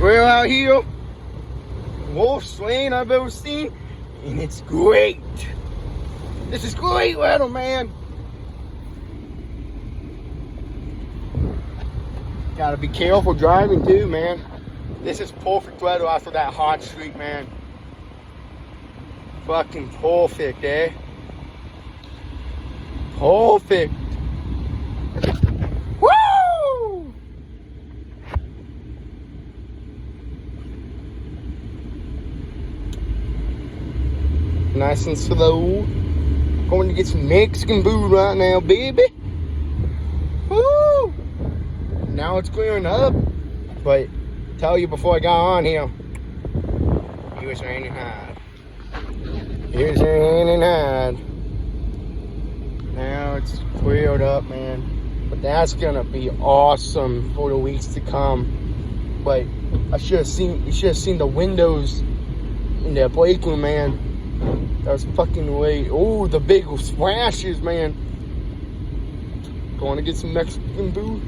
We're out here. Worst rain I've ever seen. And it's great. This is great weather, man. Gotta be careful driving too, man. This is perfect weather after that hot streak, man. Fucking perfect, eh? Perfect. Woo! Nice and slow. Going to get some Mexican food right now, baby. Woo! Now it's clearing up. But tell you before I got on here, it was raining hard. It was raining hard. Now it's cleared up, man. But that's gonna be awesome for the weeks to come. But you should have seen the windows in the break room, man. That was fucking way. Oh, the big splashes, man. Going to get some Mexican food.